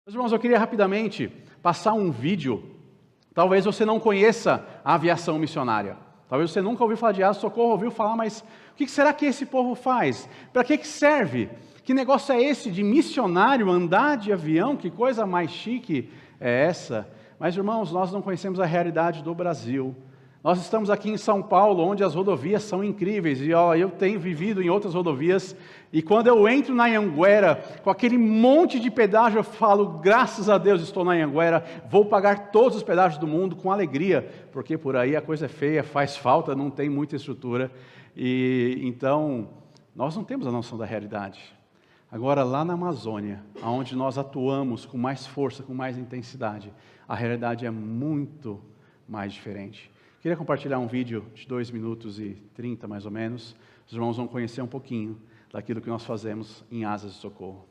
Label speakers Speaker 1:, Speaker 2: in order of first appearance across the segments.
Speaker 1: Meus irmãos, eu queria rapidamente passar um vídeo. Talvez você não conheça a aviação missionária. Talvez você nunca ouviu falar de Asa de Socorro, ouviu falar, mas o que será que esse povo faz? Para que serve? Que negócio é esse de missionário andar de avião? Que coisa mais chique é essa? Mas, irmãos, nós não conhecemos a realidade do Brasil. Nós estamos aqui em São Paulo, onde as rodovias são incríveis, e eu tenho vivido em outras rodovias, e quando eu entro na Anhanguera, com aquele monte de pedágio, eu falo, graças a Deus estou na Anhanguera, vou pagar todos os pedágios do mundo com alegria, porque por aí a coisa é feia, faz falta, não tem muita estrutura, e então, nós não temos a noção da realidade. Agora, lá na Amazônia, onde nós atuamos com mais força, com mais intensidade, a realidade é muito mais diferente. Queria compartilhar um vídeo de 2 minutos e 30, mais ou menos. Os irmãos vão conhecer um pouquinho daquilo que nós fazemos em Asas de Socorro.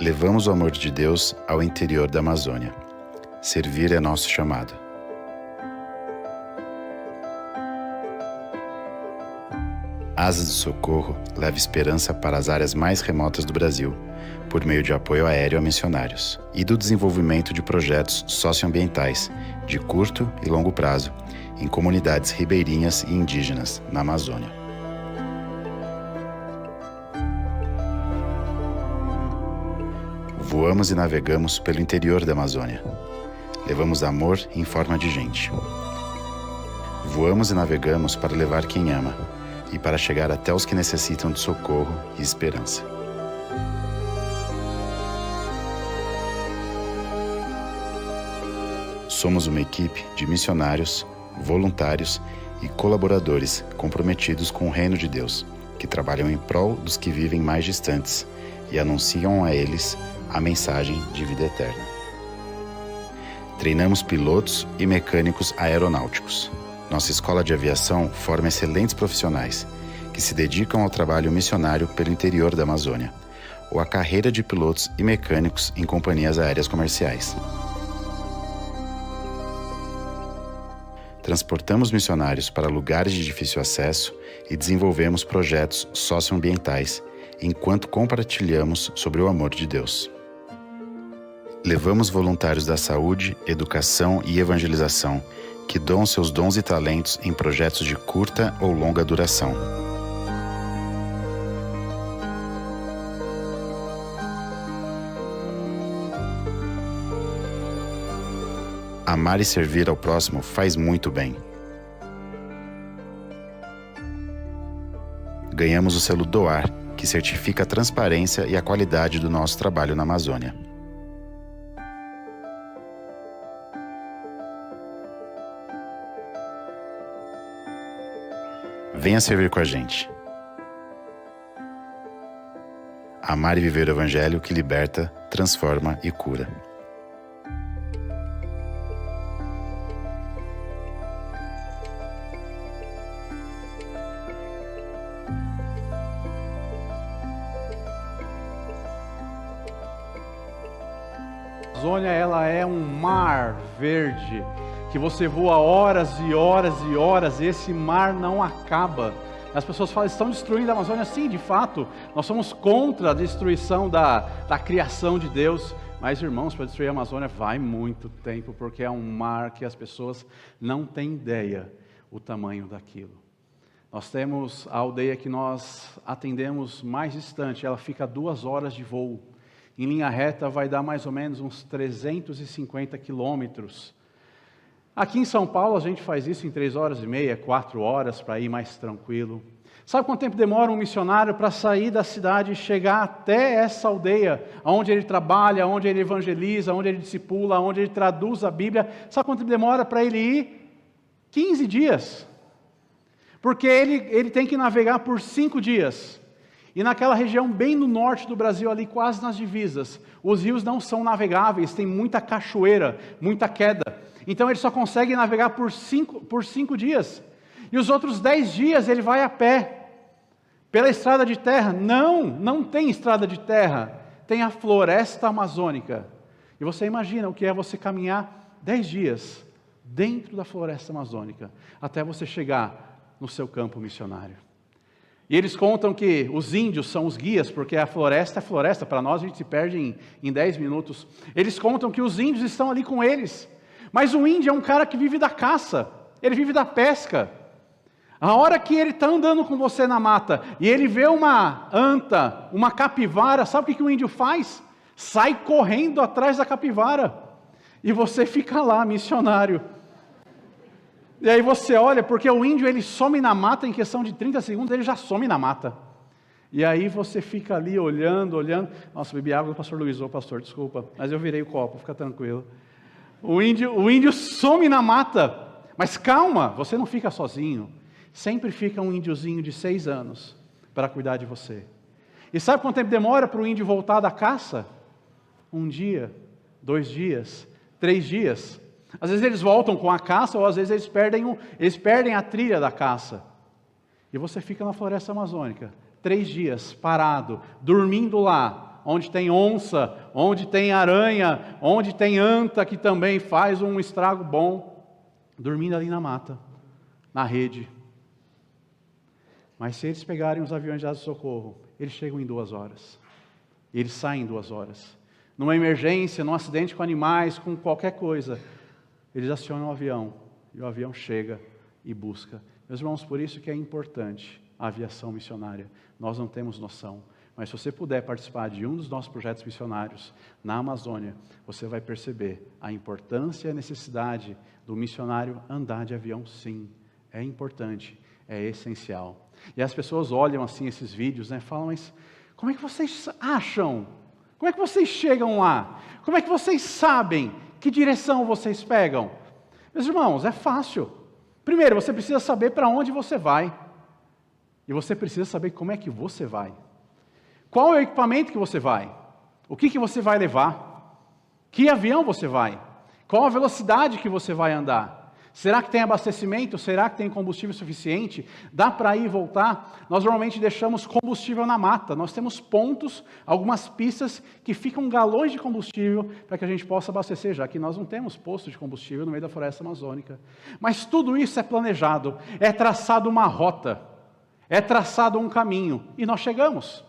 Speaker 2: Levamos o amor de Deus ao interior da Amazônia. Servir é nosso chamado. Asas de Socorro leva esperança para as áreas mais remotas do Brasil, por meio de apoio aéreo a missionários e do desenvolvimento de projetos socioambientais de curto e longo prazo em comunidades ribeirinhas e indígenas na Amazônia. Voamos e navegamos pelo interior da Amazônia. Levamos amor em forma de gente. Voamos e navegamos para levar quem ama e para chegar até os que necessitam de socorro e esperança. Somos uma equipe de missionários, voluntários e colaboradores comprometidos com o reino de Deus, que trabalham em prol dos que vivem mais distantes e anunciam a eles a mensagem de vida eterna. Treinamos pilotos e mecânicos aeronáuticos. Nossa escola de aviação forma excelentes profissionais que se dedicam ao trabalho missionário pelo interior da Amazônia, ou à carreira de pilotos e mecânicos em companhias aéreas comerciais. Transportamos missionários para lugares de difícil acesso e desenvolvemos projetos socioambientais, enquanto compartilhamos sobre o amor de Deus. Levamos voluntários da saúde, educação e evangelização que doam seus dons e talentos em projetos de curta ou longa duração. Amar e servir ao próximo faz muito bem. Ganhamos o selo Doar, que certifica a transparência e a qualidade do nosso trabalho na Amazônia. Venha servir com a gente. Amar e viver o Evangelho que liberta, transforma e cura.
Speaker 1: A Amazônia, ela é um mar verde, que você voa horas e horas e horas, e esse mar não acaba. As pessoas falam, estão destruindo a Amazônia. Sim, de fato, nós somos contra a destruição da criação de Deus, mas irmãos, para destruir a Amazônia vai muito tempo, porque é um mar que as pessoas não têm ideia o tamanho daquilo. Nós temos a aldeia que nós atendemos mais distante, ela fica a 2 horas de voo. Em linha reta vai dar mais ou menos uns 350 quilômetros. Aqui em São Paulo a gente faz isso em 3 horas e meia, 4 horas, para ir mais tranquilo. Sabe quanto tempo demora um missionário para sair da cidade e chegar até essa aldeia, onde ele trabalha, onde ele evangeliza, onde ele discipula, onde ele traduz a Bíblia? Sabe quanto tempo demora para ele ir? 15 dias. Porque ele tem que navegar por 5 dias. E naquela região bem no norte do Brasil, ali quase nas divisas, os rios não são navegáveis, tem muita cachoeira, muita queda. Então ele só consegue navegar por 5 dias. E os outros 10 dias ele vai a pé, pela estrada de terra. Não tem estrada de terra, tem a floresta amazônica. E você imagina o que é você caminhar 10 dias dentro da floresta amazônica, até você chegar no seu campo missionário. E eles contam que os índios são os guias, porque a floresta é floresta, para nós a gente se perde em 10 minutos. Eles contam que os índios estão ali com eles. Mas o índio é um cara que vive da caça, ele vive da pesca. A hora que ele está andando com você na mata e ele vê uma anta, uma capivara, sabe o que o índio faz? Sai correndo atrás da capivara. E você fica lá, missionário. E aí você olha, porque o índio ele some na mata em questão de 30 segundos, ele já some na mata. E aí você fica ali olhando. Nossa, bebi água do pastor Luiz, pastor, desculpa, mas eu virei o copo, fica tranquilo. O índio some na mata, mas calma, você não fica sozinho. Sempre fica um índiozinho de 6 anos para cuidar de você. E sabe quanto tempo demora para o índio voltar da caça? 1 dia, 2 dias, 3 dias. Às vezes eles voltam com a caça, ou às vezes eles perdem a trilha da caça. E você fica na floresta amazônica, 3 dias, parado, dormindo lá, onde tem onça, onde tem aranha, onde tem anta, que também faz um estrago bom, dormindo ali na mata, na rede. Mas se eles pegarem os aviões de socorro, eles chegam em 2 horas. Eles saem em 2 horas. Numa emergência, num acidente com animais, com qualquer coisa, eles acionam o avião, e o avião chega e busca. Meus irmãos, por isso que é importante a aviação missionária. Nós não temos noção, mas se você puder participar de um dos nossos projetos missionários na Amazônia, você vai perceber a importância e a necessidade do missionário andar de avião, sim. É importante, é essencial. E as pessoas olham assim esses vídeos, né, falam, mas como é que vocês acham? Como é que vocês chegam lá? Como é que vocês sabem que direção vocês pegam? Meus irmãos, é fácil. Primeiro, você precisa saber para onde você vai. E você precisa saber como é que você vai. Qual é o equipamento que você vai? O que você vai levar? Que avião você vai? Qual a velocidade que você vai andar? Será que tem abastecimento? Será que tem combustível suficiente? Dá para ir e voltar? Nós normalmente deixamos combustível na mata. Nós temos pontos, algumas pistas que ficam galões de combustível para que a gente possa abastecer, já que nós não temos posto de combustível no meio da floresta amazônica. Mas tudo isso é planejado, é traçado uma rota, é traçado um caminho, e nós chegamos.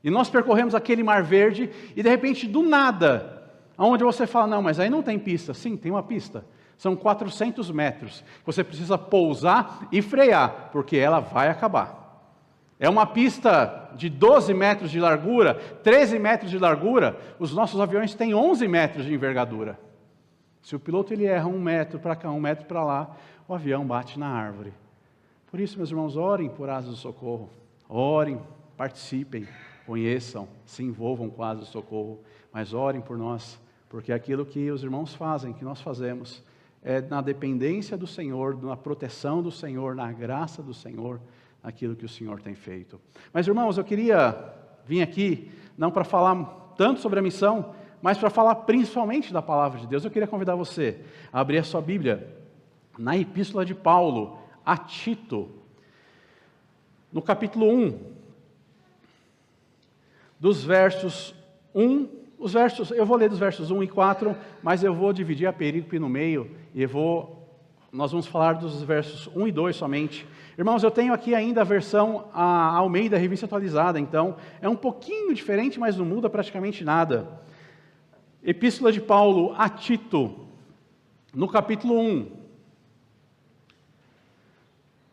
Speaker 1: E nós percorremos aquele mar verde, e de repente, do nada, onde você fala, não, mas aí não tem pista. Sim, tem uma pista. São 400 metros. Você precisa pousar e frear, porque ela vai acabar. É uma pista de 12 metros de largura, 13 metros de largura. Os nossos aviões têm 11 metros de envergadura. Se o piloto ele erra 1 metro para cá, 1 metro para lá, o avião bate na árvore. Por isso, meus irmãos, orem por asas do socorro. Orem, participem, conheçam, se envolvam com asas do socorro. Mas orem por nós, porque aquilo que os irmãos fazem, que nós fazemos, é na dependência do Senhor, na proteção do Senhor, na graça do Senhor, naquilo que o Senhor tem feito. Mas, irmãos, eu queria vir aqui, não para falar tanto sobre a missão, mas para falar principalmente da palavra de Deus. Eu queria convidar você a abrir a sua Bíblia na Epístola de Paulo a Tito, no capítulo 1, dos versos 1. Eu vou ler dos versos 1 e 4, mas eu vou dividir a perícope no meio, e nós vamos falar dos versos 1 e 2 somente. Irmãos, eu tenho aqui ainda a versão Almeida, Revista Atualizada, então é um pouquinho diferente, mas não muda praticamente nada. Epístola de Paulo a Tito, no capítulo 1,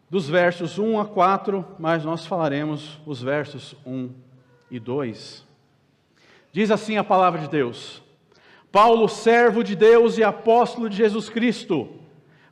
Speaker 1: dos versos 1 a 4, mas nós falaremos os versos 1 e 2. Diz assim a palavra de Deus: Paulo, servo de Deus e apóstolo de Jesus Cristo,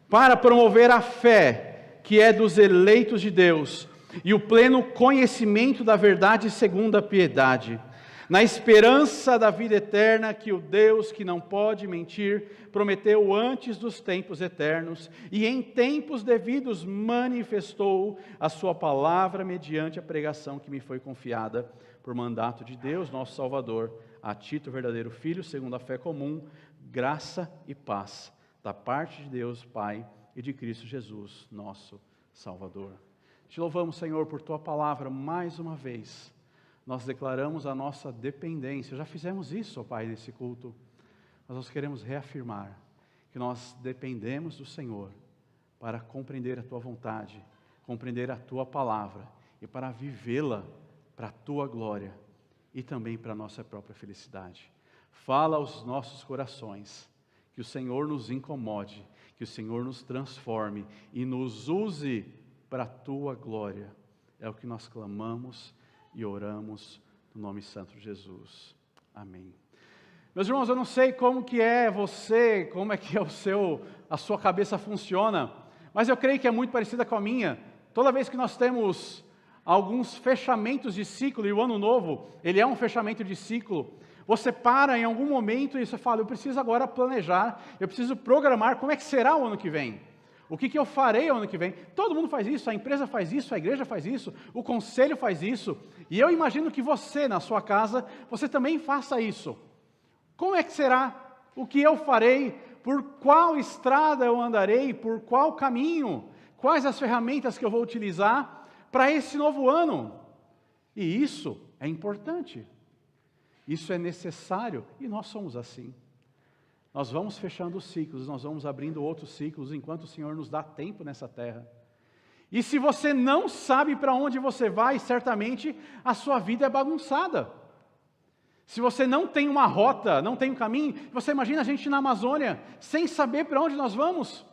Speaker 1: para promover a fé que é dos eleitos de Deus e o pleno conhecimento da verdade segundo a piedade, na esperança da vida eterna que o Deus que não pode mentir prometeu antes dos tempos eternos e em tempos devidos manifestou a sua palavra mediante a pregação que me foi confiada por mandato de Deus, nosso Salvador, a Tito, verdadeiro filho, segundo a fé comum, graça e paz, da parte de Deus, Pai, e de Cristo Jesus, nosso Salvador. Te louvamos, Senhor, por Tua palavra mais uma vez. Nós declaramos a nossa dependência. Já fizemos isso, ó Pai, nesse culto. Mas nós queremos reafirmar que nós dependemos do Senhor para compreender a Tua vontade, compreender a Tua palavra e para vivê-la para a Tua glória e também para a nossa própria felicidade. Fala aos nossos corações, que o Senhor nos incomode, que o Senhor nos transforme e nos use para a Tua glória. É o que nós clamamos e oramos no nome santo de Jesus. Amém. Meus irmãos, eu não sei como que é você, como é que é a sua cabeça funciona, mas eu creio que é muito parecida com a minha. Toda vez que nós temos alguns fechamentos de ciclo, e o ano novo, ele é um fechamento de ciclo, você para em algum momento e você fala, eu preciso agora planejar, eu preciso programar como é que será o ano que vem. O que eu farei o ano que vem? Todo mundo faz isso, a empresa faz isso, a igreja faz isso, o conselho faz isso, e eu imagino que você, na sua casa, você também faça isso. Como é que será? O que eu farei? Por qual estrada eu andarei? Por qual caminho? Quais as ferramentas que eu vou utilizar para esse novo ano? E isso é importante. Isso é necessário e nós somos assim. Nós vamos fechando os ciclos, nós vamos abrindo outros ciclos enquanto o Senhor nos dá tempo nessa terra. E se você não sabe para onde você vai, certamente a sua vida é bagunçada. Se você não tem uma rota, não tem um caminho, você imagina a gente na Amazônia, sem saber para onde nós vamos.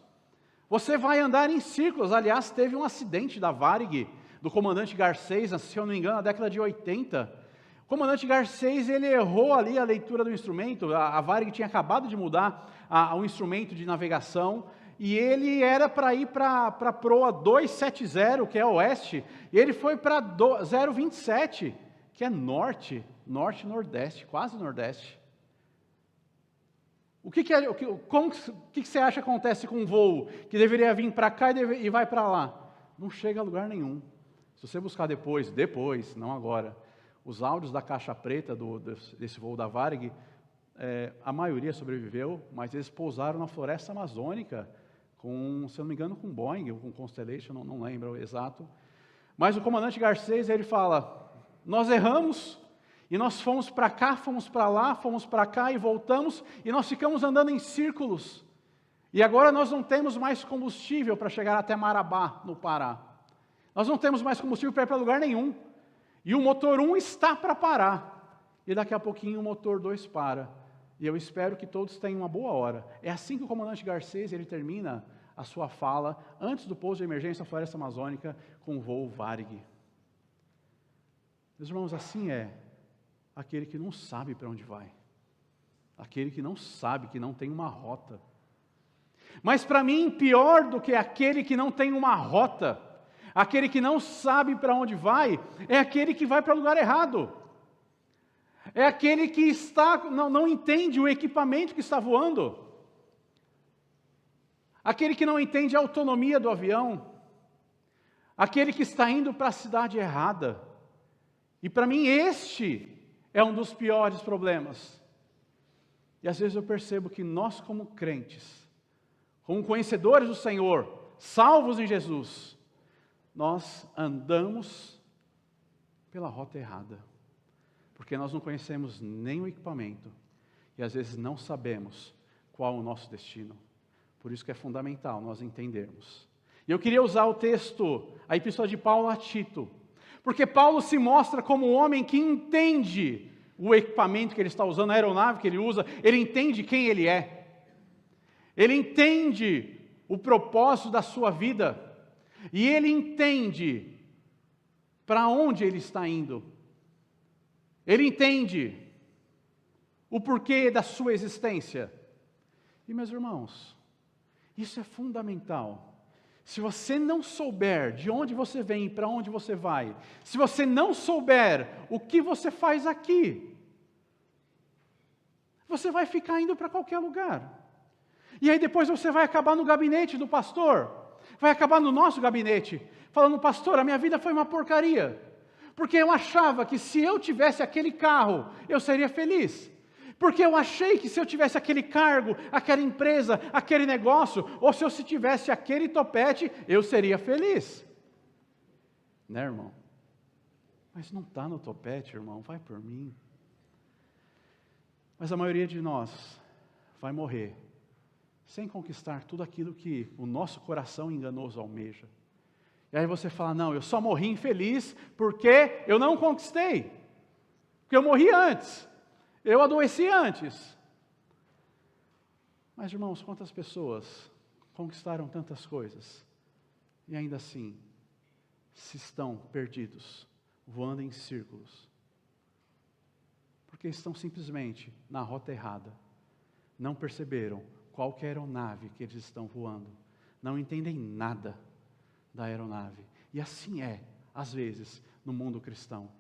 Speaker 1: Você vai andar em círculos. Aliás, teve um acidente da Varig, do comandante Garcês, se eu não me engano, na década de 80. O comandante Garcês, ele errou ali a leitura do instrumento. A Varig tinha acabado de mudar o instrumento de navegação, e ele era para ir para a proa 270, que é oeste, e ele foi para 027, que é norte-nordeste, quase nordeste. O que você acha que acontece com um voo que deveria vir para cá e vai para lá? Não chega a lugar nenhum. Se você buscar depois, não agora, os áudios da caixa preta desse voo da Varig, a maioria sobreviveu, mas eles pousaram na floresta amazônica, se eu não me engano, com Boeing, ou com Constellation, não lembro o exato. Mas o comandante Garcês, ele fala, nós erramos, e nós fomos para cá, fomos para lá, fomos para cá e voltamos, e nós ficamos andando em círculos. E agora nós não temos mais combustível para chegar até Marabá, no Pará. Nós não temos mais combustível para ir para lugar nenhum. E o motor 1 está para parar. E daqui a pouquinho o motor 2 para. E eu espero que todos tenham uma boa hora. É assim que o comandante Garcês, ele termina a sua fala, antes do pouso de emergência da Floresta Amazônica, com o voo Varig. Meus irmãos, assim é aquele que não sabe para onde vai. Aquele que não sabe, que não tem uma rota. Mas para mim, pior do que aquele que não tem uma rota, aquele que não sabe para onde vai, é aquele que vai para o lugar errado. É aquele que não entende o equipamento que está voando. Aquele que não entende a autonomia do avião. Aquele que está indo para a cidade errada. E para mim este é um dos piores problemas. E às vezes eu percebo que nós como crentes, como conhecedores do Senhor, salvos em Jesus, nós andamos pela rota errada. Porque nós não conhecemos nem o equipamento e às vezes não sabemos qual o nosso destino. Por isso que é fundamental nós entendermos. E eu queria usar o texto, a epístola de Paulo a Tito, porque Paulo se mostra como um homem que entende o equipamento que ele está usando, a aeronave que ele usa, ele entende quem ele é. Ele entende o propósito da sua vida e ele entende para onde ele está indo. Ele entende o porquê da sua existência. E meus irmãos, isso é fundamental. Se você não souber de onde você vem e para onde você vai, se você não souber o que você faz aqui, você vai ficar indo para qualquer lugar. E aí depois você vai acabar no gabinete do pastor, vai acabar no nosso gabinete, falando, pastor, a minha vida foi uma porcaria. Porque eu achava que se eu tivesse aquele carro, eu seria feliz. Porque eu achei que se eu tivesse aquele cargo, aquela empresa, aquele negócio, ou se eu tivesse aquele topete, eu seria feliz. Né, irmão? Mas não está no topete, irmão, vai por mim. Mas a maioria de nós vai morrer sem conquistar tudo aquilo que o nosso coração enganoso almeja. E aí você fala, não, eu só morri infeliz porque eu não conquistei. Porque eu morri antes. Eu adoeci antes. Mas, irmãos, quantas pessoas conquistaram tantas coisas e ainda assim se estão perdidos, voando em círculos? Porque estão simplesmente na rota errada. Não perceberam qual que é a aeronave que eles estão voando. Não entendem nada da aeronave. E assim é, às vezes, no mundo cristão.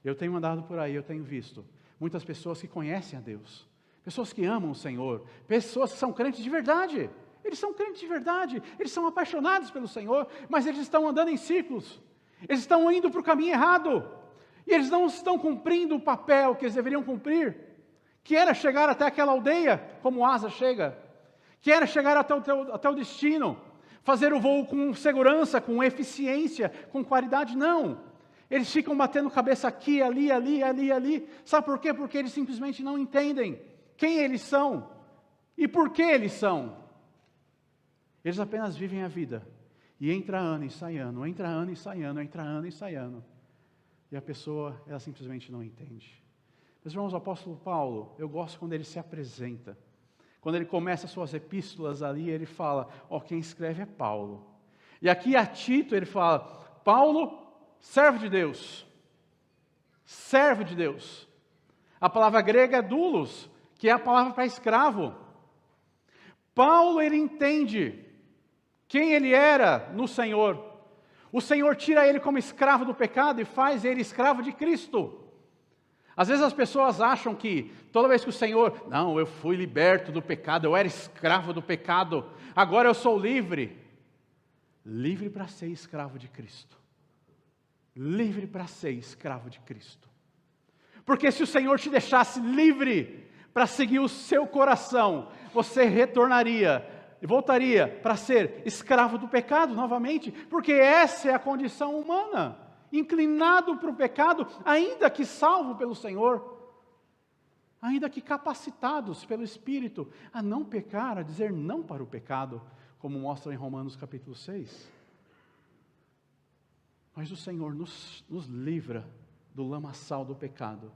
Speaker 1: Eu tenho andado por aí, eu tenho visto muitas pessoas que conhecem a Deus, pessoas que amam o Senhor, pessoas que são crentes de verdade. Eles são crentes de verdade, eles são apaixonados pelo Senhor, mas eles estão andando em ciclos. Eles estão indo para o caminho errado. E eles não estão cumprindo o papel que eles deveriam cumprir, que era chegar até aquela aldeia, como Asa chega, que era chegar até o destino, fazer o voo com segurança, com eficiência, com qualidade. Não. Eles ficam batendo cabeça aqui, ali. Sabe por quê? Porque eles simplesmente não entendem quem eles são e por que eles são. Eles apenas vivem a vida. E entra ano e sai ano, entra ano e sai ano, entra ano e sai ano. E a pessoa, ela simplesmente não entende. Meus irmãos, o apóstolo Paulo, eu gosto quando ele se apresenta. Quando ele começa suas epístolas ali, ele fala, quem escreve é Paulo. E aqui a Tito, ele fala, Paulo, servo de Deus. Servo de Deus. A palavra grega é doulos, que é a palavra para escravo. Paulo, ele entende quem ele era no Senhor. O Senhor tira ele como escravo do pecado e faz ele escravo de Cristo. Às vezes as pessoas acham que toda vez que o Senhor, não, eu fui liberto do pecado, eu era escravo do pecado, agora eu sou livre. Livre para ser escravo de Cristo. Livre para ser escravo de Cristo. Porque se o Senhor te deixasse livre para seguir o seu coração, você retornaria e voltaria para ser escravo do pecado novamente, porque essa é a condição humana, inclinado para o pecado, ainda que salvo pelo Senhor, ainda que capacitados pelo Espírito a não pecar, a dizer não para o pecado, como mostra em Romanos capítulo 6. Mas o Senhor nos livra do lamaçal do pecado,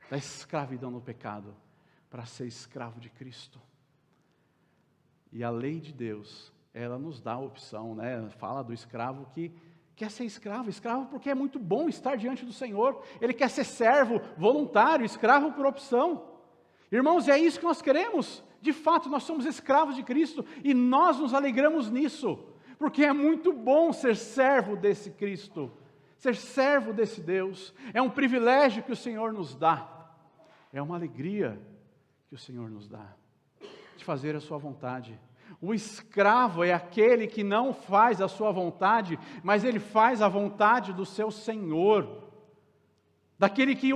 Speaker 1: da escravidão do pecado, para ser escravo de Cristo. E a lei de Deus, ela nos dá a opção, né? Fala do escravo que quer ser escravo porque é muito bom estar diante do Senhor. Ele quer ser servo, voluntário, escravo por opção. Irmãos, é isso que nós queremos. De fato, nós somos escravos de Cristo e nós nos alegramos nisso, porque é muito bom ser servo desse Cristo, ser servo desse Deus. É um privilégio que o Senhor nos dá, é uma alegria que o Senhor nos dá, de fazer a sua vontade. O escravo é aquele que não faz a sua vontade, mas ele faz a vontade do seu Senhor, daquele que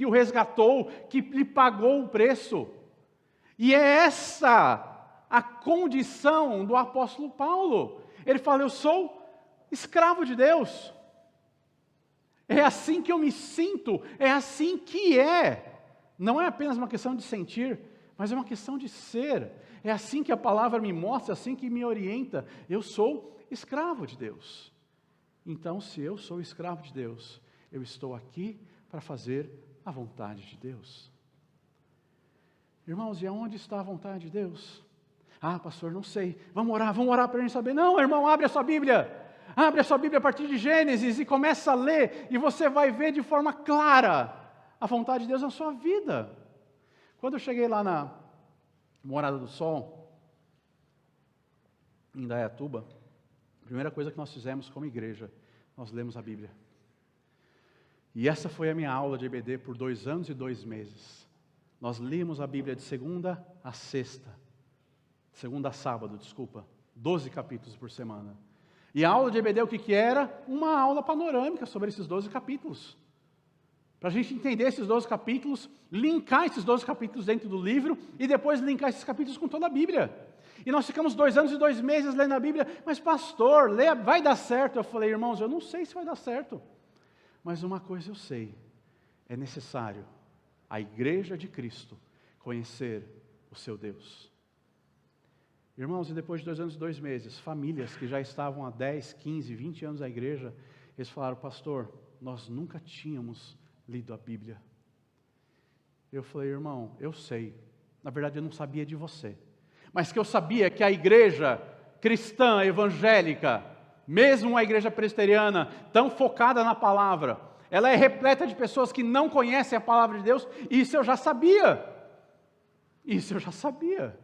Speaker 1: o resgatou, que lhe pagou o preço. E é essa a condição do apóstolo Paulo. Ele fala, eu sou escravo de Deus. É assim que eu me sinto, é assim que é. Não é apenas uma questão de sentir, mas é uma questão de ser. É assim que a palavra me mostra, assim que me orienta. Eu sou escravo de Deus. Então, se eu sou escravo de Deus, eu estou aqui para fazer a vontade de Deus. Irmãos, e aonde está a vontade de Deus? Pastor, não sei. Vamos orar para a gente saber. Não, irmão, abre a sua Bíblia. Abre a sua Bíblia a partir de Gênesis e começa a ler, e você vai ver de forma clara a vontade de Deus na sua vida. Quando eu cheguei lá na Morada do Sol, em Indaiatuba, a primeira coisa que nós fizemos como igreja, nós lemos a Bíblia. E essa foi a minha aula de EBD por 2 anos e 2 meses. Nós líamos a Bíblia de segunda a sexta, segunda a sábado, 12 capítulos por semana. E a aula de EBD o que era? Uma aula panorâmica sobre esses 12 capítulos. Para a gente entender esses 12 capítulos, linkar esses 12 capítulos dentro do livro e depois linkar esses capítulos com toda a Bíblia. E nós ficamos 2 anos e 2 meses lendo a Bíblia. Mas pastor, vai dar certo? Eu falei, irmãos, eu não sei se vai dar certo. Mas uma coisa eu sei, é necessário a igreja de Cristo conhecer o seu Deus. Irmãos, e depois de 2 anos e 2 meses, famílias que já estavam há 10, 15, 20 anos na igreja, eles falaram: pastor, nós nunca tínhamos lido a Bíblia. Eu falei: irmão, eu sei, na verdade eu não sabia de você, mas que eu sabia que a igreja cristã, evangélica, mesmo uma igreja presbiteriana, tão focada na palavra, ela é repleta de pessoas que não conhecem a palavra de Deus. Isso eu já sabia. Isso eu já sabia.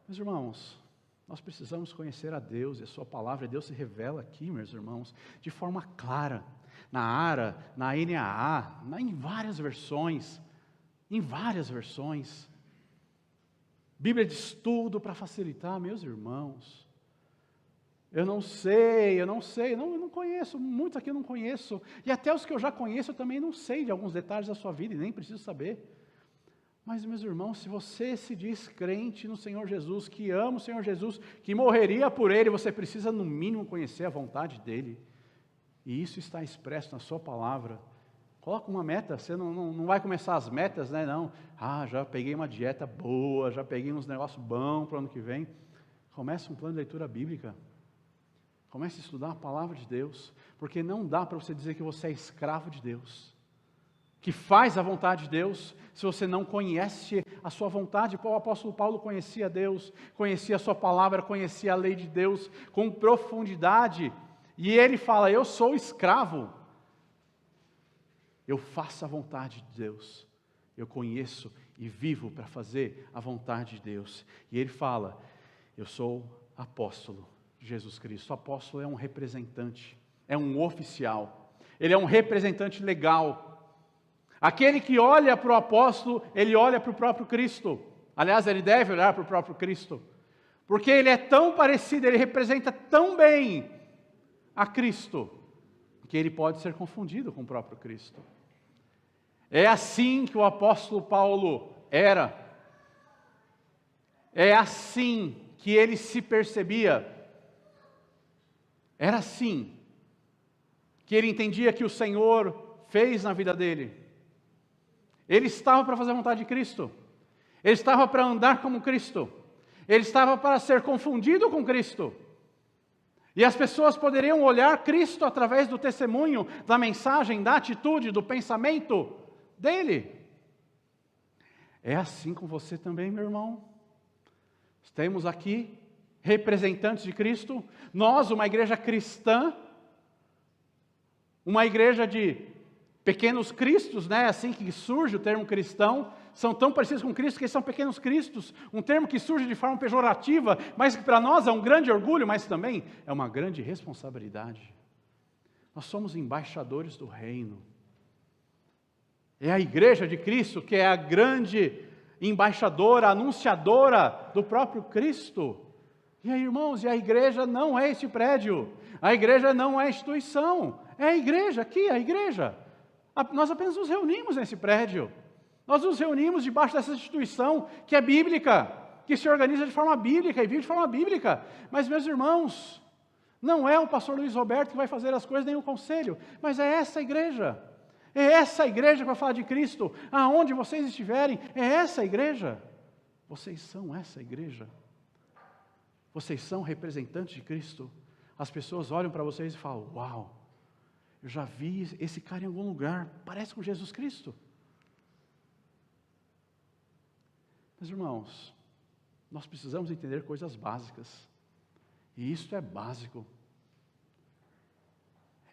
Speaker 1: Meus irmãos, nós precisamos conhecer a Deus e a sua palavra. Deus se revela aqui, meus irmãos, de forma clara. Na ARA, na NAA, em várias versões. Em várias versões. Bíblia de estudo para facilitar, meus irmãos. Eu não conheço, muitos aqui eu não conheço. E até os que eu já conheço eu também não sei de alguns detalhes da sua vida e nem preciso saber. Mas, meus irmãos, se você se diz crente no Senhor Jesus, que ama o Senhor Jesus, que morreria por Ele, você precisa no mínimo conhecer a vontade dEle. E isso está expresso na sua palavra. Coloca uma meta, você não vai começar as metas, né? Não, já peguei uma dieta boa, já peguei uns negócios bons para o ano que vem. Comece um plano de leitura bíblica. Comece a estudar a palavra de Deus, porque não dá para você dizer que você é escravo de Deus, que faz a vontade de Deus, se você não conhece a sua vontade. O apóstolo Paulo conhecia Deus, conhecia a sua palavra, conhecia a lei de Deus com profundidade, e ele fala: eu sou escravo, eu faço a vontade de Deus, eu conheço e vivo para fazer a vontade de Deus. E ele fala: eu sou apóstolo de Jesus Cristo. O apóstolo é um representante, é um oficial, ele é um representante legal. Aquele que olha para o apóstolo, ele olha para o próprio Cristo. Aliás, ele deve olhar para o próprio Cristo, porque ele é tão parecido, ele representa tão bem a Cristo, que ele pode ser confundido com o próprio Cristo. É assim que o apóstolo Paulo era. É assim que ele se percebia. Era assim que ele entendia que o Senhor fez na vida dele. Ele estava para fazer a vontade de Cristo. Ele estava para andar como Cristo. Ele estava para ser confundido com Cristo. E as pessoas poderiam olhar Cristo através do testemunho, da mensagem, da atitude, do pensamento dele. É assim com você também, meu irmão. Temos aqui representantes de Cristo. Nós, uma igreja cristã, uma igreja de pequenos cristos, né? Assim que surge o termo cristão, são tão parecidos com Cristo que eles são pequenos cristos, um termo que surge de forma pejorativa, mas que para nós é um grande orgulho, mas também é uma grande responsabilidade. Nós somos embaixadores do reino. É a igreja de Cristo que é a grande embaixadora, anunciadora do próprio Cristo. E aí, irmãos, a igreja não é este prédio, a igreja não é a instituição, é a igreja aqui, a igreja. Nós apenas nos reunimos nesse prédio, nós nos reunimos debaixo dessa instituição que é bíblica, que se organiza de forma bíblica e vive de forma bíblica. Mas, meus irmãos, não é o pastor Luiz Roberto que vai fazer as coisas, nem o conselho, mas é essa igreja. É essa igreja que vai falar de Cristo, aonde vocês estiverem, é essa igreja. Vocês são essa igreja. Vocês são representantes de Cristo. As pessoas olham para vocês e falam: uau, eu já vi esse cara em algum lugar, parece com Jesus Cristo. Mas, irmãos, nós precisamos entender coisas básicas. E isso é básico.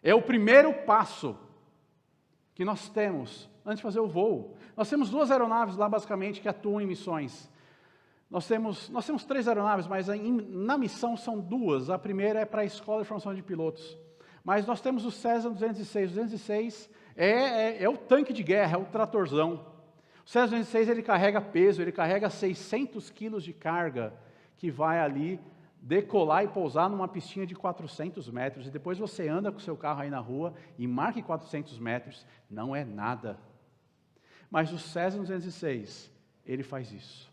Speaker 1: É o primeiro passo que nós temos antes de fazer o voo. Nós temos 2 aeronaves lá, basicamente, que atuam em missões. Nós temos 3 aeronaves, mas na missão são 2. A primeira é para a Escola de Formação de Pilotos. Mas nós temos o Cessna 206. O 206 é o tanque de guerra, é o tratorzão. O Cessna 206 ele carrega peso, ele carrega 600 quilos de carga, que vai ali decolar e pousar numa pistinha de 400 metros. E depois você anda com o seu carro aí na rua e marque 400 metros. Não é nada. Mas o Cessna 206, ele faz isso.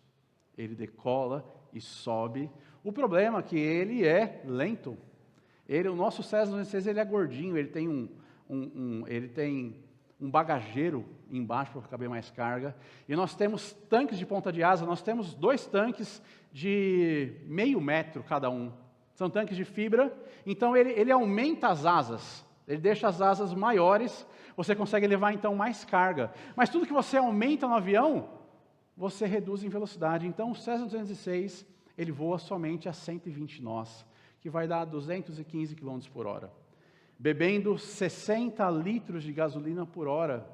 Speaker 1: Ele decola e sobe. O problema é que ele é lento. O nosso Cessna 206 ele é gordinho, ele tem um bagageiro embaixo para caber mais carga. E nós temos tanques de ponta de asa, nós temos 2 tanques de meio metro cada um. São tanques de fibra, então ele aumenta as asas, ele deixa as asas maiores, você consegue levar então mais carga. Mas tudo que você aumenta no avião, você reduz em velocidade. Então o Cessna 206, ele voa somente a 120 nós, que vai dar 215 km por hora. Bebendo 60 litros de gasolina por hora.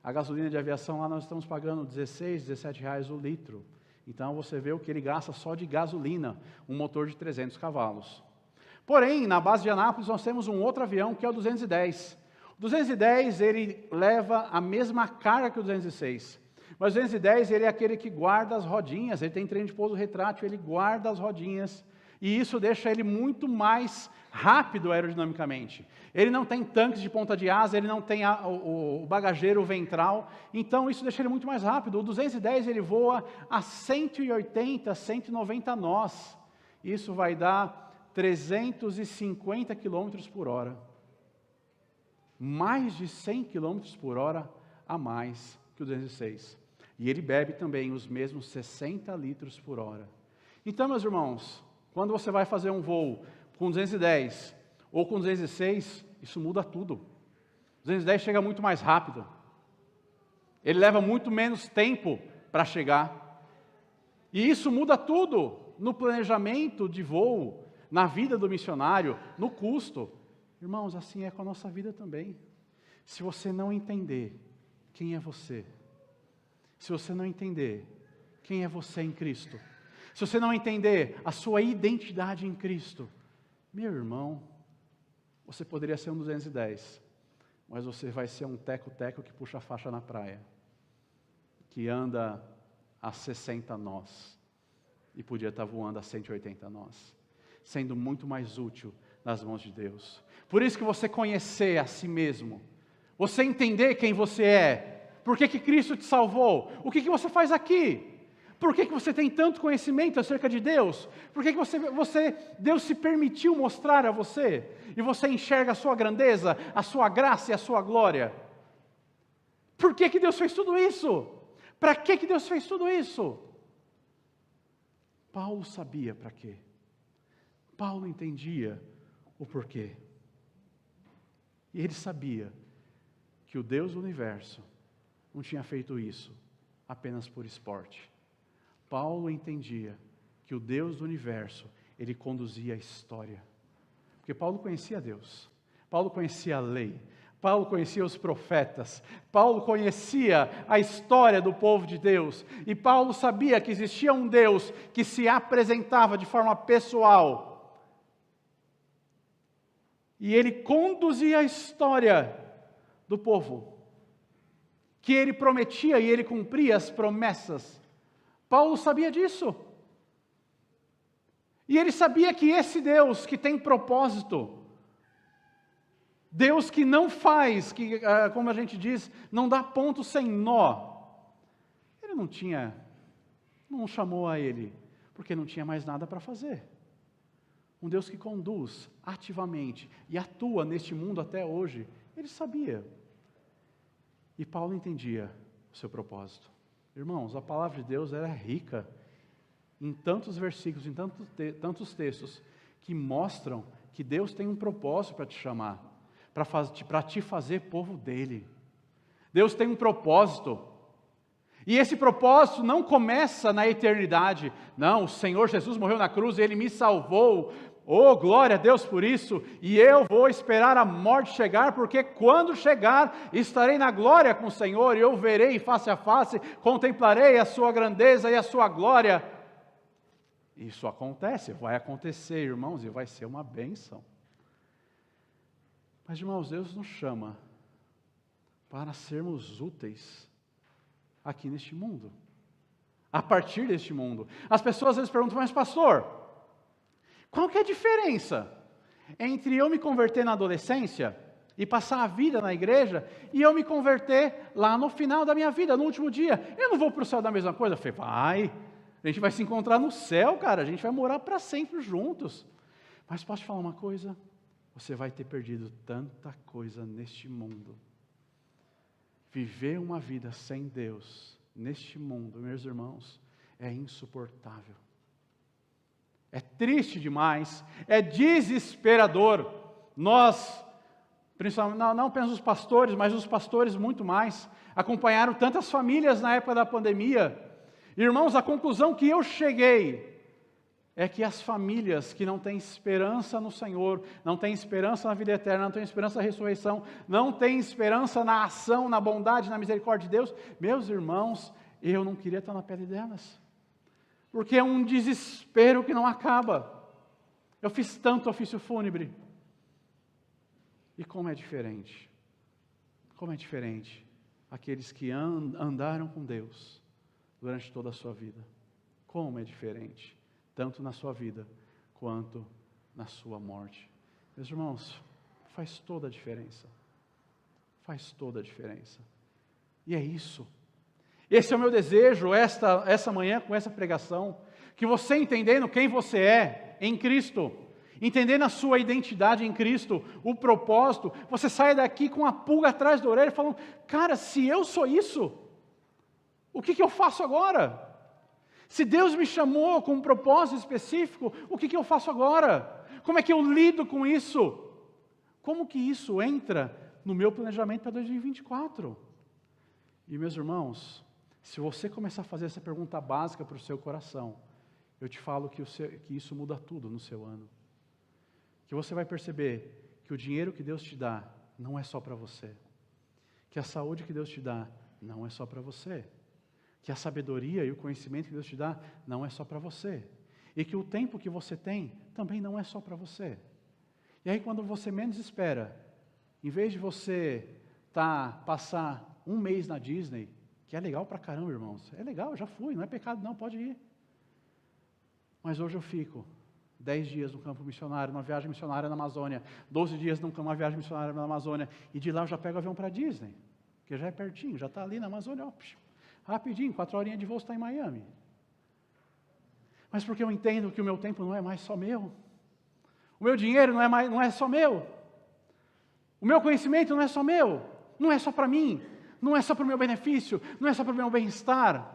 Speaker 1: A gasolina de aviação lá nós estamos pagando 16, 17 reais o litro. Então você vê o que ele gasta só de gasolina, um motor de 300 cavalos. Porém, na base de Anápolis nós temos um outro avião que é o 210. O 210 ele leva a mesma carga que o 206. Mas o 210 ele é aquele que guarda as rodinhas, ele tem trem de pouso retrátil, ele guarda as rodinhas. E isso deixa ele muito mais rápido aerodinamicamente. Ele não tem tanques de ponta de asa, ele não tem o bagageiro ventral, então isso deixa ele muito mais rápido. O 210 ele voa a 180, 190 nós. Isso vai dar 350 km por hora. Mais de 100 km por hora a mais que o 206. E ele bebe também os mesmos 60 litros por hora. Então, meus irmãos, quando você vai fazer um voo com 210 ou com 206, isso muda tudo. O 210 chega muito mais rápido. Ele leva muito menos tempo para chegar. E isso muda tudo no planejamento de voo, na vida do missionário, no custo. Irmãos, assim é com a nossa vida também. Se você não entender quem é você, se você não entender quem é você em Cristo, se você não entender a sua identidade em Cristo, meu irmão, você poderia ser um 210, mas você vai ser um teco-teco que puxa a faixa na praia, que anda a 60 nós, e podia estar voando a 180 nós, sendo muito mais útil nas mãos de Deus. Por isso que você conhecer a si mesmo, você entender quem você é, por que Cristo te salvou, o que você faz aqui, por que você tem tanto conhecimento acerca de Deus, por que Deus se permitiu mostrar a você, e você enxerga a sua grandeza, a sua graça e a sua glória. Por que Deus fez tudo isso? Para que Deus fez tudo isso? Paulo sabia para quê. Paulo entendia o porquê. E ele sabia que o Deus do universo não tinha feito isso apenas por esporte. Paulo entendia que o Deus do universo, ele conduzia a história. Porque Paulo conhecia Deus, Paulo conhecia a lei, Paulo conhecia os profetas, Paulo conhecia a história do povo de Deus, e Paulo sabia que existia um Deus que se apresentava de forma pessoal, e ele conduzia a história do povo, que ele prometia e ele cumpria as promessas. Paulo sabia disso. E ele sabia que esse Deus que tem propósito, Deus que não faz, que, como a gente diz, não dá ponto sem nó, ele não chamou a ele, porque não tinha mais nada para fazer. Um Deus que conduz ativamente e atua neste mundo até hoje, ele sabia. E Paulo entendia o seu propósito. Irmãos, a palavra de Deus era rica em tantos versículos, em tantos textos, que mostram que Deus tem um propósito para te chamar, para te fazer povo dele. Deus tem um propósito. E esse propósito não começa na eternidade. Não, o Senhor Jesus morreu na cruz e Ele me salvou. Oh, glória a Deus por isso. E eu vou esperar a morte chegar, porque quando chegar, estarei na glória com o Senhor, e eu verei face a face, contemplarei a sua grandeza e a sua glória. Isso acontece, vai acontecer, irmãos, e vai ser uma bênção. Mas, irmãos, Deus nos chama para sermos úteis aqui neste mundo, a partir deste mundo. As pessoas às vezes perguntam, mas pastor, qual que é a diferença entre eu me converter na adolescência e passar a vida na igreja e eu me converter lá no final da minha vida, no último dia? Eu não vou para o céu da mesma coisa? Eu falei, vai, a gente vai se encontrar no céu, cara, a gente vai morar para sempre juntos. Mas posso te falar uma coisa? Você vai ter perdido tanta coisa neste mundo. Viver uma vida sem Deus neste mundo, meus irmãos, é insuportável. É triste demais, é desesperador. Nós, principalmente, não apenas os pastores, mas os pastores muito mais, acompanharam tantas famílias na época da pandemia. Irmãos, a conclusão que eu cheguei é que as famílias que não têm esperança no Senhor, não têm esperança na vida eterna, não têm esperança na ressurreição, não têm esperança na ação, na bondade, na misericórdia de Deus, meus irmãos, eu não queria estar na pele delas, porque é um desespero que não acaba. Eu fiz tanto ofício fúnebre, e como é diferente aqueles que andaram com Deus durante toda a sua vida, como é diferente, tanto na sua vida, quanto na sua morte. Meus irmãos, faz toda a diferença. Faz toda a diferença. E é isso. Esse é o meu desejo, essa manhã, com essa pregação, que você entendendo quem você é em Cristo, entendendo a sua identidade em Cristo, o propósito, você sai daqui com a pulga atrás da orelha, falando, cara, se eu sou isso, o que eu faço agora? Se Deus me chamou com um propósito específico, o que eu faço agora? Como é que eu lido com isso? Como que isso entra no meu planejamento para 2024? E meus irmãos, se você começar a fazer essa pergunta básica para o seu coração, eu te falo que isso muda tudo no seu ano. Que você vai perceber que o dinheiro que Deus te dá não é só para você. Que a saúde que Deus te dá não é só para você. Que a sabedoria e o conhecimento que Deus te dá não é só para você. E que o tempo que você tem também não é só para você. E aí quando você menos espera, em vez de você passar um mês na Disney, que é legal pra caramba, irmãos, é legal, eu já fui, não é pecado não, pode ir. Mas hoje eu fico 10 dias no campo missionário, numa viagem missionária na Amazônia, 12 dias numa viagem missionária na Amazônia, e de lá eu já pego o avião para Disney, que já é pertinho, já está ali na Amazônia, ó, rapidinho, 4 horinhas de voo está em Miami. Mas porque eu entendo que o meu tempo não é mais só meu, o meu dinheiro não é só meu, o meu conhecimento não é só meu, não é só para mim, não é só para o meu benefício, não é só para o meu bem-estar,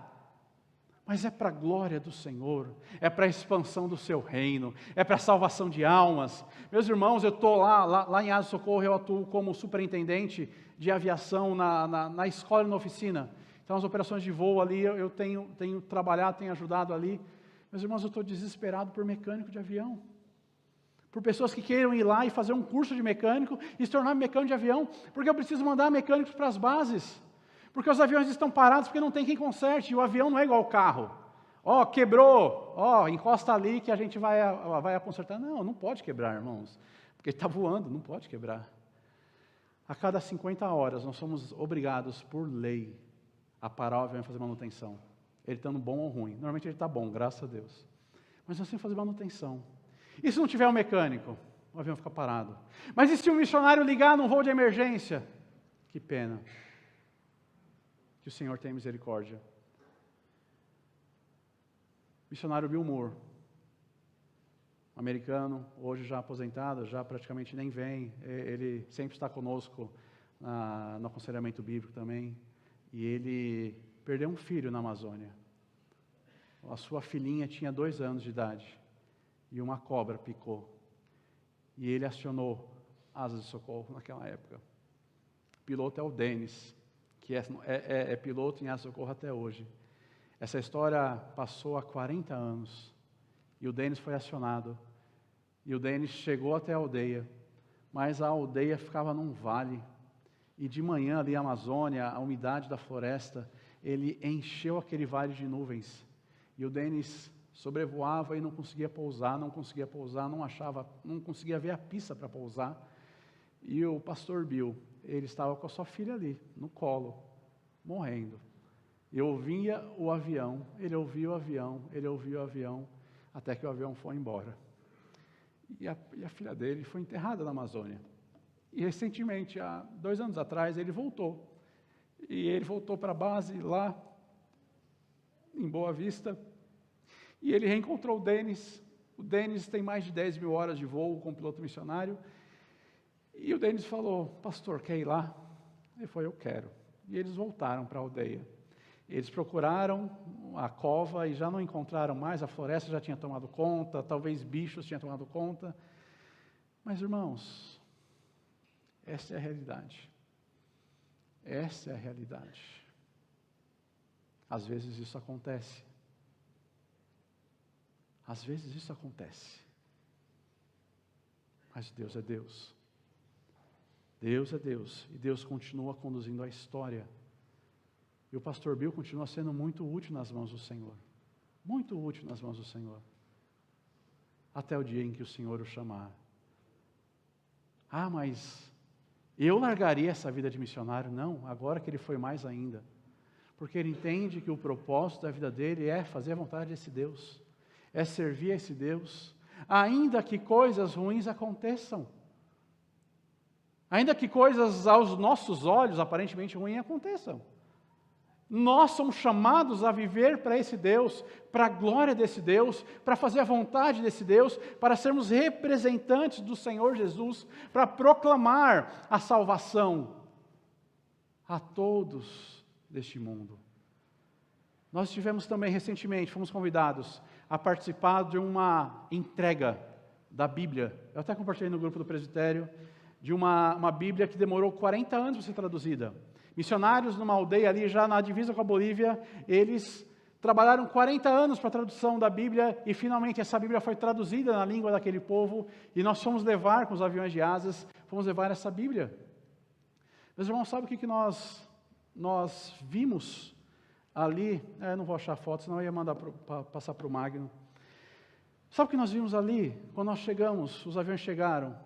Speaker 1: mas é para a glória do Senhor, é para a expansão do seu reino, é para a salvação de almas. Meus irmãos, eu estou lá em Asa do Socorro, eu atuo como superintendente de aviação na escola e na oficina. Então as operações de voo ali, eu tenho trabalhado, tenho ajudado ali. Meus irmãos, eu estou desesperado por mecânico de avião. Por pessoas que queiram ir lá e fazer um curso de mecânico e se tornar mecânico de avião, porque eu preciso mandar mecânicos para as bases. Porque os aviões estão parados porque não tem quem conserte, e o avião não é igual ao carro. Ó, quebrou, encosta ali que a gente vai consertar. Não pode quebrar, irmãos, porque está voando, não pode quebrar. A cada 50 horas nós somos obrigados, por lei, a parar o avião e fazer manutenção. Ele estando bom ou ruim. Normalmente ele está bom, graças a Deus. Mas nós temos que fazer manutenção. E se não tiver um mecânico, o avião fica parado. Mas e se um missionário ligar num voo de emergência? Que pena. Que o Senhor tenha misericórdia. Missionário Bill Moore, americano, hoje já aposentado, já praticamente nem vem, ele sempre está conosco no aconselhamento bíblico também, e ele perdeu um filho na Amazônia. A sua filhinha tinha 2 anos de idade, e uma cobra picou, e ele acionou Asas de Socorro naquela época. O piloto é o Denis, que é piloto em Asas de Socorro até hoje. Essa história passou há 40 anos, e o Denis foi acionado, e o Denis chegou até a aldeia, mas a aldeia ficava num vale, e de manhã ali a Amazônia, a umidade da floresta, ele encheu aquele vale de nuvens, e o Denis sobrevoava e não conseguia pousar, não conseguia ver a pista para pousar, e o pastor Bill, ele estava com a sua filha ali, no colo, morrendo. Eu ouvia o avião, ele ouvia o avião, ele ouvia o avião, até que o avião foi embora. E a filha dele foi enterrada na Amazônia. E recentemente, há 2 anos atrás, ele voltou. E ele voltou para a base lá, em Boa Vista, e ele reencontrou o Denis. O Denis tem mais de 10 mil horas de voo como piloto missionário. E o Denis falou, pastor, quer ir lá? Ele falou, eu quero. E eles voltaram para a aldeia. Eles procuraram a cova e já não encontraram mais, a floresta já tinha tomado conta, talvez bichos tinham tomado conta. Mas, irmãos, essa é a realidade. Essa é a realidade. Às vezes isso acontece. Às vezes isso acontece. Mas Deus é Deus. Deus é Deus. E Deus continua conduzindo a história. E o pastor Bill continua sendo muito útil nas mãos do Senhor. Muito útil nas mãos do Senhor. Até o dia em que o Senhor o chamar. Ah, mas eu largaria essa vida de missionário? Não, agora que ele foi mais ainda. Porque ele entende que o propósito da vida dele é fazer a vontade desse Deus. É servir a esse Deus. Ainda que coisas ruins aconteçam. Ainda que coisas aos nossos olhos aparentemente ruins aconteçam. Nós somos chamados a viver para esse Deus, para a glória desse Deus, para fazer a vontade desse Deus, para sermos representantes do Senhor Jesus, para proclamar a salvação a todos deste mundo. Nós tivemos também recentemente, fomos convidados a participar de uma entrega da Bíblia. Eu até compartilhei no grupo do presbitério, de uma Bíblia que demorou 40 anos para ser traduzida. Missionários numa aldeia ali, já na divisa com a Bolívia, eles trabalharam 40 anos para a tradução da Bíblia e finalmente essa Bíblia foi traduzida na língua daquele povo e nós fomos levar com os aviões de asas, fomos levar essa Bíblia. Meus irmãos, sabe o que nós vimos ali? Eu não vou achar foto, senão eu ia mandar passar para o Magno. Sabe o que nós vimos ali? Quando nós chegamos, os aviões chegaram,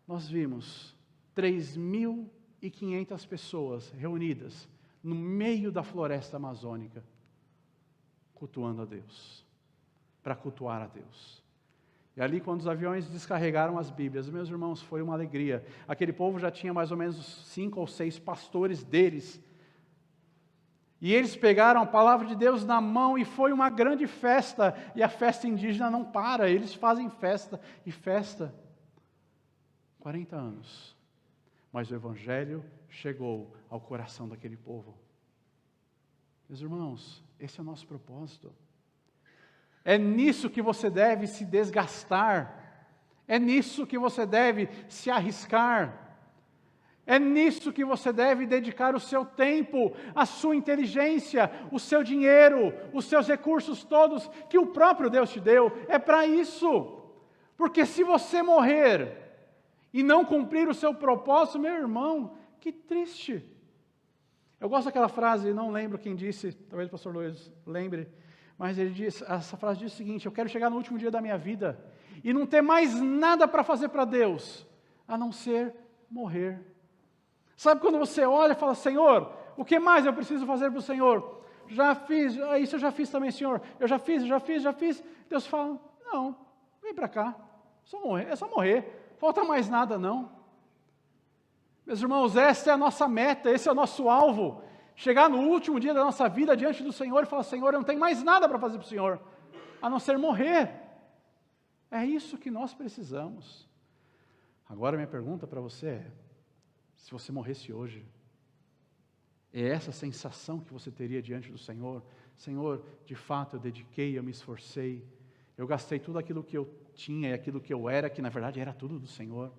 Speaker 1: nós vimos 3.500 pessoas reunidas no meio da floresta amazônica, cultuando a Deus, para cultuar a Deus. E ali, quando os aviões descarregaram as Bíblias, meus irmãos, foi uma alegria. Aquele povo já tinha mais ou menos 5 ou 6 pastores deles. E eles pegaram a palavra de Deus na mão e foi uma grande festa. E a festa indígena não para, eles fazem festa e festa. 40 anos. Mas o Evangelho chegou ao coração daquele povo. Meus irmãos, esse é o nosso propósito. É nisso que você deve se desgastar. É nisso que você deve se arriscar. É nisso que você deve dedicar o seu tempo, a sua inteligência, o seu dinheiro, os seus recursos todos que o próprio Deus te deu. É para isso. Porque se você morrer e não cumprir o seu propósito, meu irmão, que triste. Eu gosto daquela frase, não lembro quem disse, talvez o pastor Luiz lembre, mas ele diz, essa frase diz o seguinte: eu quero chegar no último dia da minha vida e não ter mais nada para fazer para Deus, a não ser morrer. Sabe quando você olha e fala, Senhor, o que mais eu preciso fazer para o Senhor? Já fiz, isso eu já fiz também, Senhor, eu já fiz. Deus fala, não, vem para cá, é só morrer, falta mais nada não. Meus irmãos, essa é a nossa meta, esse é o nosso alvo. Chegar no último dia da nossa vida diante do Senhor e falar, Senhor, eu não tenho mais nada para fazer para o Senhor, a não ser morrer. É isso que nós precisamos. Agora minha pergunta para você é, se você morresse hoje, é essa a sensação que você teria diante do Senhor? Senhor, de fato eu dediquei, eu me esforcei, eu gastei tudo aquilo que eu tinha e aquilo que eu era, que na verdade era tudo do Senhor.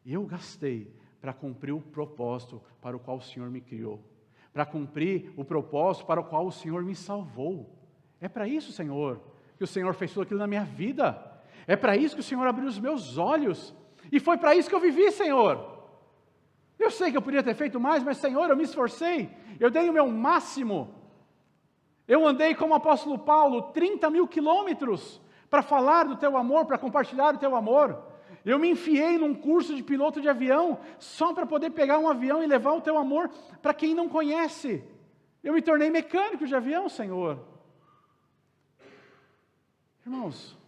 Speaker 1: E eu gastei para cumprir o propósito para o qual o Senhor me criou, para cumprir o propósito para o qual o Senhor me salvou. É para isso, Senhor, que o Senhor fez tudo aquilo na minha vida. É para isso que o Senhor abriu os meus olhos. E foi para isso que eu vivi, Senhor. Eu sei que eu podia ter feito mais, mas, Senhor, eu me esforcei. Eu dei o meu máximo. Eu andei como o apóstolo Paulo 30.000 quilômetros para falar do Teu amor, para compartilhar o Teu amor. Eu me enfiei num curso de piloto de avião só para poder pegar um avião e levar o Teu amor para quem não conhece. Eu me tornei mecânico de avião, Senhor. Irmãos,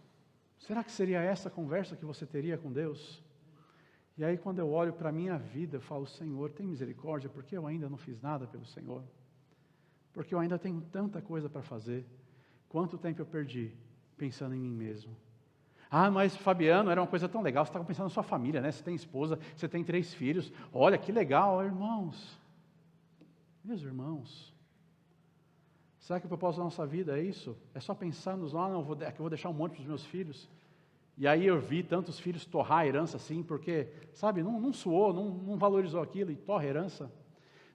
Speaker 1: será que seria essa a conversa que você teria com Deus? E aí quando eu olho para a minha vida, eu falo, Senhor, tem misericórdia, porque eu ainda não fiz nada pelo Senhor. Porque eu ainda tenho tanta coisa para fazer. Quanto tempo eu perdi pensando em mim mesmo? Ah, mas Fabiano, era uma coisa tão legal, você estava pensando na sua família, né? Você tem esposa, você tem 3 filhos, olha que legal, irmãos. Meus irmãos, Será que o propósito da nossa vida é isso? É só pensar nos, que eu vou deixar um monte para os meus filhos? E aí eu vi tantos filhos torrar a herança assim, porque, sabe, não suou, não valorizou aquilo e torra a herança.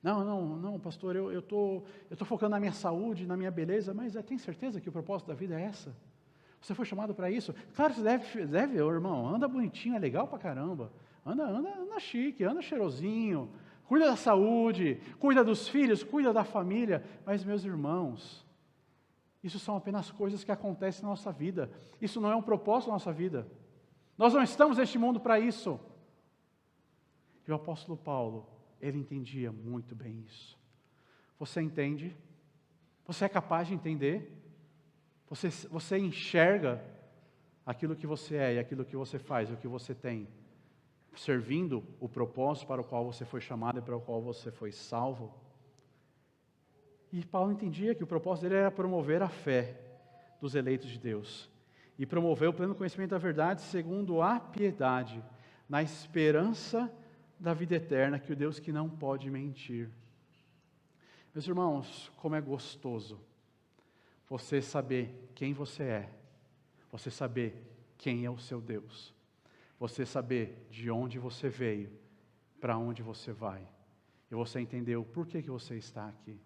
Speaker 1: Não, pastor, eu tô focando na minha saúde, na minha beleza, mas tem certeza que o propósito da vida é essa? Você foi chamado para isso? Claro que você deve, irmão, anda bonitinho, é legal pra caramba. Anda chique, anda cheirosinho, cuida da saúde, cuida dos filhos, cuida da família. Mas, meus irmãos, isso são apenas coisas que acontecem na nossa vida. Isso não é um propósito da nossa vida. Nós não estamos neste mundo para isso. E o apóstolo Paulo, ele entendia muito bem isso. Você entende? Você é capaz de entender? Você enxerga aquilo que você é e aquilo que você faz, o que você tem, servindo o propósito para o qual você foi chamado e para o qual você foi salvo? E Paulo entendia que o propósito dele era promover a fé dos eleitos de Deus e promover o pleno conhecimento da verdade segundo a piedade, na esperança da vida eterna, que o Deus que não pode mentir. Meus irmãos, como é gostoso você saber quem você é, você saber quem é o seu Deus, você saber de onde você veio, para onde você vai, e você entender o porquê que você está aqui.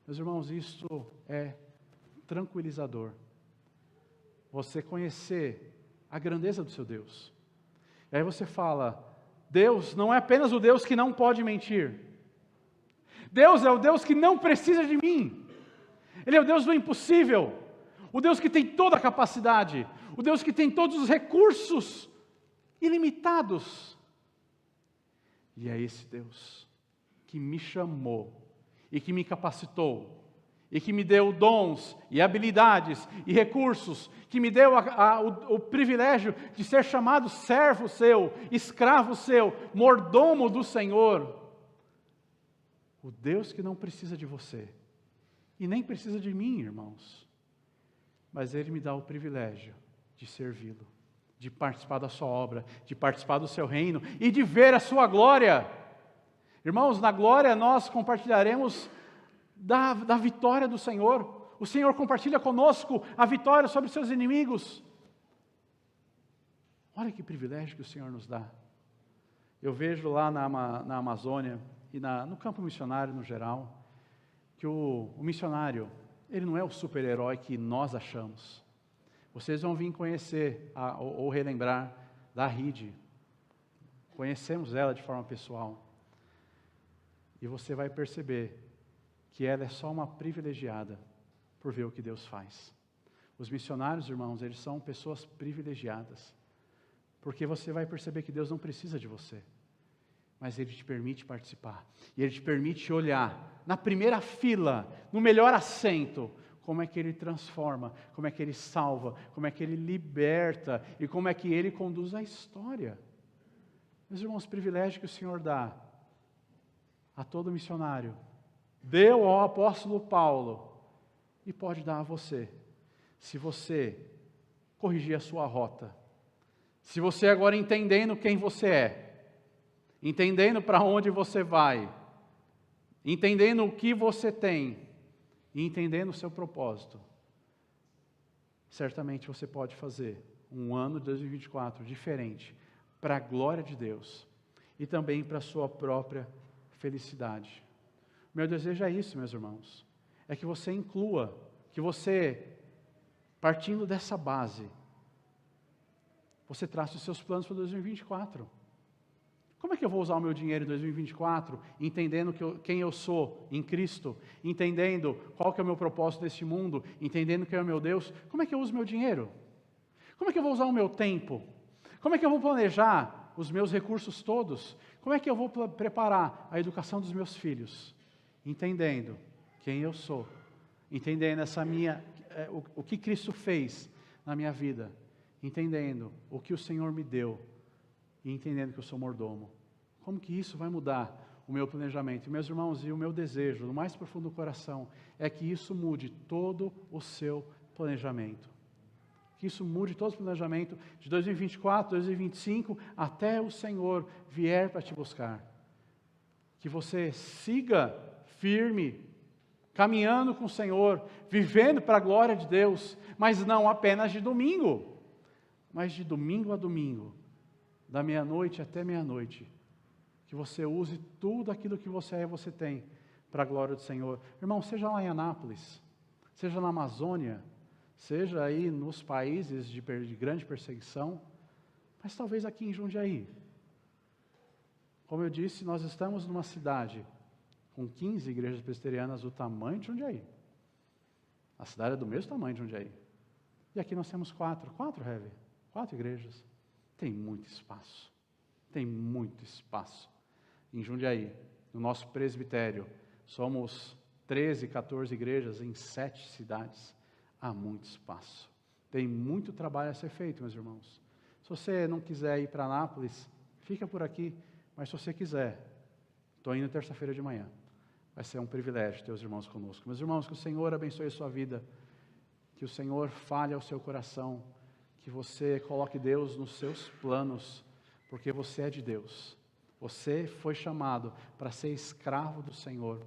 Speaker 1: Meus irmãos, isso é tranquilizador. Você conhecer a grandeza do seu Deus. E aí você fala, Deus não é apenas o Deus que não pode mentir. Deus é o Deus que não precisa de mim. Ele é o Deus do impossível. O Deus que tem toda a capacidade. O Deus que tem todos os recursos ilimitados. E é esse Deus que me chamou e que me capacitou e que me deu dons e habilidades e recursos, que me deu o privilégio de ser chamado servo seu, escravo seu, mordomo do Senhor. O Deus que não precisa de você e nem precisa de mim, irmãos, mas Ele me dá o privilégio de servi-lo, de participar da sua obra, de participar do seu reino e de ver a sua glória. Irmãos, na glória nós compartilharemos da vitória do Senhor. O Senhor compartilha conosco a vitória sobre seus inimigos. Olha que privilégio que o Senhor nos dá. Eu vejo lá na Amazônia e no campo missionário no geral, que o missionário, ele não é o super-herói que nós achamos. Vocês vão vir conhecer ou relembrar da Ride. Conhecemos ela de forma pessoal. E você vai perceber que ela é só uma privilegiada por ver o que Deus faz. Os missionários, irmãos, eles são pessoas privilegiadas. Porque você vai perceber que Deus não precisa de você. Mas Ele te permite participar. E Ele te permite olhar na primeira fila, no melhor assento, como é que Ele transforma, como é que Ele salva, como é que Ele liberta e como é que Ele conduz a história. Meus irmãos, o privilégio que o Senhor dá a todo missionário, deu ao apóstolo Paulo e pode dar a você, se você corrigir a sua rota, se você agora entendendo quem você é, entendendo para onde você vai, entendendo o que você tem e entendendo o seu propósito, certamente você pode fazer um ano de 2024 diferente para a glória de Deus e também para a sua própria felicidade. Meu desejo é isso, meus irmãos, é que você inclua, que você, partindo dessa base, você trace os seus planos para 2024. Como é que eu vou usar o meu dinheiro em 2024, entendendo quem eu sou em Cristo, entendendo qual que é o meu propósito neste mundo, entendendo quem é o meu Deus? Como é que eu uso o meu dinheiro? Como é que eu vou usar o meu tempo? Como é que eu vou planejar os meus recursos todos? Como é que eu vou preparar a educação dos meus filhos? Entendendo quem eu sou, entendendo o que Cristo fez na minha vida, entendendo o que o Senhor me deu e entendendo que eu sou mordomo. Como que isso vai mudar o meu planejamento? E, meus irmãos, e o meu desejo, no mais profundo do coração, é que isso mude todo o seu planejamento. Que isso mude todo o planejamento de 2024, 2025, até o Senhor vier para te buscar. Que você siga firme, caminhando com o Senhor, vivendo para a glória de Deus, mas não apenas de domingo, mas de domingo a domingo, da meia-noite até meia-noite, que você use tudo aquilo que você é e você tem para a glória do Senhor. Irmão, seja lá em Anápolis, seja na Amazônia, seja aí nos países de grande perseguição, mas talvez aqui em Jundiaí. Como eu disse, nós estamos numa cidade com 15 igrejas presbiterianas do tamanho de Jundiaí. A cidade é do mesmo tamanho de Jundiaí. E aqui nós temos 4 igrejas. Tem muito espaço. Tem muito espaço. Em Jundiaí, no nosso presbitério, somos 13, 14 igrejas em 7 cidades. Há muito espaço. Tem muito trabalho a ser feito, meus irmãos. Se você não quiser ir para Anápolis, fica por aqui. Mas se você quiser, estou indo terça-feira de manhã. Vai ser um privilégio ter os irmãos conosco. Meus irmãos, que o Senhor abençoe a sua vida. Que o Senhor fale ao seu coração. Que você coloque Deus nos seus planos. Porque você é de Deus. Você foi chamado para ser escravo do Senhor.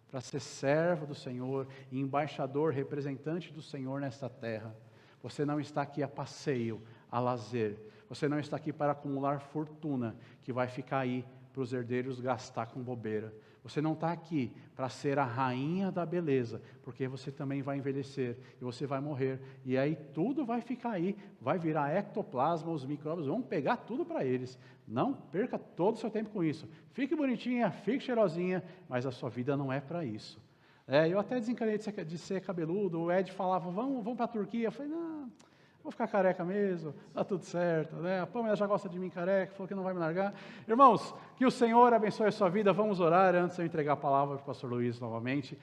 Speaker 1: Para ser servo do Senhor e embaixador, representante do Senhor nesta terra. Você não está aqui a passeio, a lazer. Você não está aqui para acumular fortuna, que vai ficar aí para os herdeiros gastar com bobeira. Você não está aqui para ser a rainha da beleza, porque você também vai envelhecer e você vai morrer. E aí tudo vai ficar aí, vai virar ectoplasma, os micróbios vão pegar tudo para eles. Não perca todo o seu tempo com isso. Fique bonitinha, fique cheirosinha, mas a sua vida não é para isso. Eu até desencanei de ser cabeludo. O Ed falava, vamos para a Turquia. Eu falei, não, vou ficar careca mesmo, está tudo certo. A Pamela já gosta de mim careca, falou que não vai me largar. Irmãos, que o Senhor abençoe a sua vida. Vamos orar antes de eu entregar a palavra para o pastor Luiz novamente.